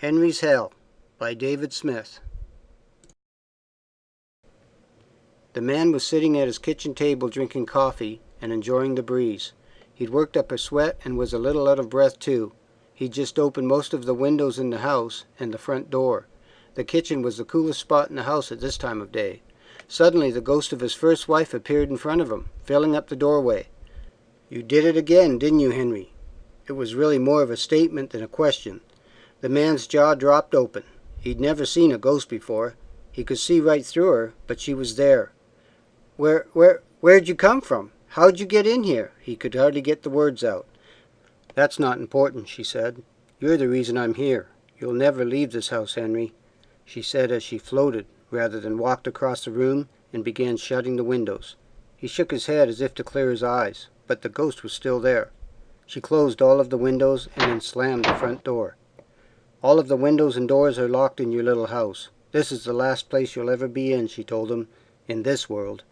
Henry's Hell by David Smith. The man was sitting at his kitchen table drinking coffee and enjoying the breeze. He'd worked up a sweat and was a little out of breath too. He'd just opened most of the windows in the house and the front door. The kitchen was the coolest spot in the house at this time of day. Suddenly the ghost of his first wife appeared in front of him, filling up the doorway. "You did it again, didn't you, Henry?" It was really more of a statement than a question. The man's jaw dropped open. He'd never seen a ghost before. He could see right through her, but she was there. Where'd you come from? How'd you get in here?" He could hardly get the words out. "That's not important," she said. "You're the reason I'm here. You'll never leave this house, Henry," she said as she floated, rather than walked across the room and began shutting the windows. He shook his head as if to clear his eyes, but the ghost was still there. She closed all of the windows and then slammed the front door. "All of the windows and doors are locked in your little house. This is the last place you'll ever be in," she told him, "in this world."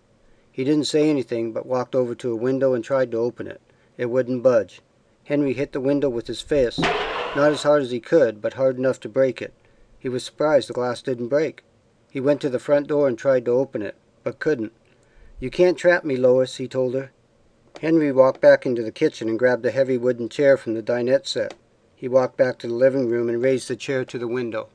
He didn't say anything, but walked over to a window and tried to open it. It wouldn't budge. Henry hit the window with his fist, not as hard as he could, but hard enough to break it. He was surprised the glass didn't break. He went to the front door and tried to open it, but couldn't. "You can't trap me, Lois," he told her. Henry walked back into the kitchen and grabbed a heavy wooden chair from the dinette set. He walked back to the living room and raised the chair to the window.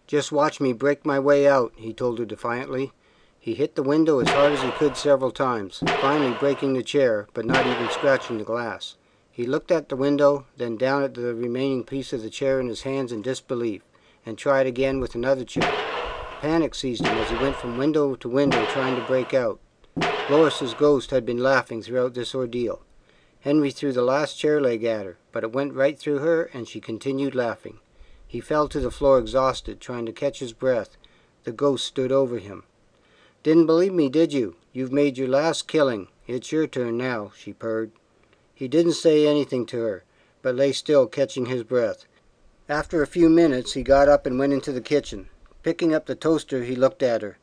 "Just watch me break my way out," he told her defiantly. He hit the window as hard as he could several times, finally breaking the chair, but not even scratching the glass. He looked at the window, then down at the remaining piece of the chair in his hands in disbelief, and tried again with another chair. Panic seized him as he went from window to window trying to break out. Lois's ghost had been laughing throughout this ordeal. Henry threw the last chair leg at her, but it went right through her and she continued laughing. He fell to the floor exhausted, trying to catch his breath. The ghost stood over him. "Didn't believe me, did you? You've made your last killing. It's your turn now," she purred. He didn't say anything to her, but lay still, catching his breath. After a few minutes he got up and went into the kitchen. Picking up the toaster, he looked at her.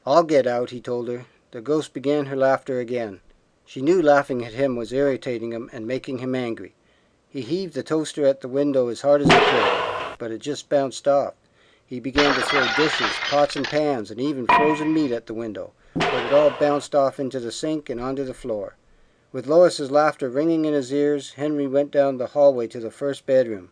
"I'll get out," he told her. The ghost began her laughter again. She knew laughing at him was irritating him and making him angry. He heaved the toaster at the window as hard as he could, but it just bounced off. He began to throw dishes, pots and pans, and even frozen meat at the window, but it all bounced off into the sink and onto the floor. With Lois's laughter ringing in his ears, Henry went down the hallway to the first bedroom.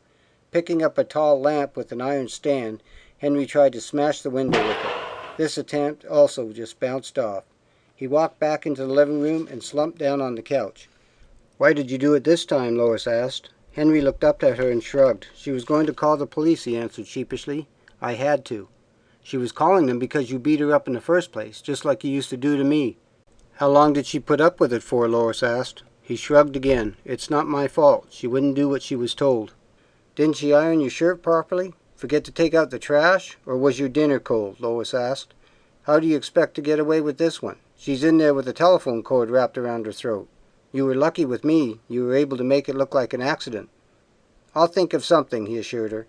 Picking up a tall lamp with an iron stand, Henry tried to smash the window with it. This attempt also just bounced off. He walked back into the living room and slumped down on the couch. "Why did you do it this time?" Lois asked. Henry looked up at her and shrugged. "She was going to call the police," he answered sheepishly. "I had to." "She was calling them because you beat her up in the first place, just like you used to do to me." "How long did she put up with it for?" Lois asked. He shrugged again. "It's not my fault. She wouldn't do what she was told." "Didn't she iron your shirt properly? Forget to take out the trash? Or was your dinner cold?" Lois asked. "How do you expect to get away with this one? She's in there with a telephone cord wrapped around her throat. You were lucky with me. You were able to make it look like an accident." "I'll think of something," he assured her.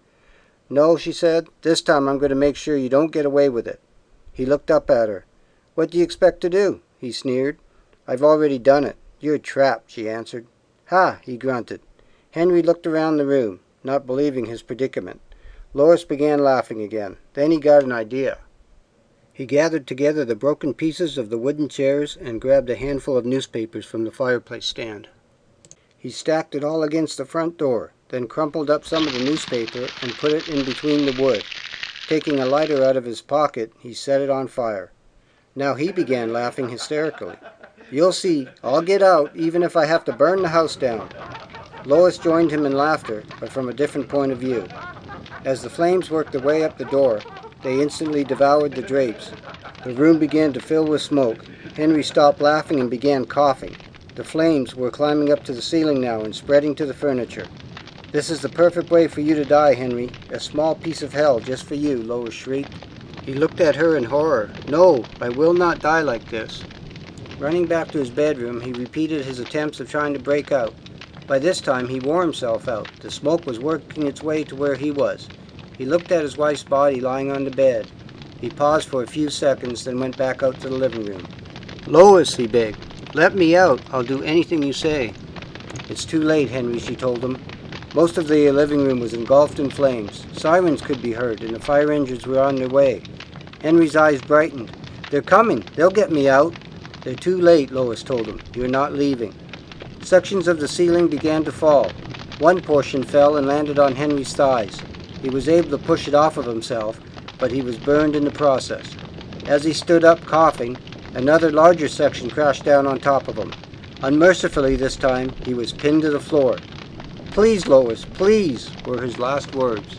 "No," she said. "This time I'm going to make sure you don't get away with it." He looked up at her. "What do you expect to do?" he sneered. "I've already done it. You're trapped," she answered. "Ha!" he grunted. Henry looked around the room, not believing his predicament. Lois began laughing again. Then he got an idea. He gathered together the broken pieces of the wooden chairs and grabbed a handful of newspapers from the fireplace stand. He stacked it all against the front door, then crumpled up some of the newspaper and put it in between the wood. Taking a lighter out of his pocket, he set it on fire. Now he began laughing hysterically. "You'll see. I'll get out, even if I have to burn the house down." Lois joined him in laughter, but from a different point of view. As the flames worked their way up the door, they instantly devoured the drapes. The room began to fill with smoke. Henry stopped laughing and began coughing. The flames were climbing up to the ceiling now and spreading to the furniture. "This is the perfect way for you to die, Henry. A small piece of hell just for you," Lois shrieked. He looked at her in horror. "No, I will not die like this." Running back to his bedroom, he repeated his attempts of trying to break out. By this time he wore himself out. The smoke was working its way to where he was. He looked at his wife's body lying on the bed. He paused for a few seconds, then went back out to the living room. "Lois," he begged, "let me out. I'll do anything you say." "It's too late, Henry," she told him. Most of the living room was engulfed in flames. Sirens could be heard, and the fire engines were on their way. Henry's eyes brightened. "They're coming. They'll get me out." "They're too late," Lois told him. "You're not leaving." Sections of the ceiling began to fall. One portion fell and landed on Henry's thighs. He was able to push it off of himself, but he was burned in the process. As he stood up, coughing, another larger section crashed down on top of him. Unmercifully this time, he was pinned to the floor. "Please, Lois, please," were his last words.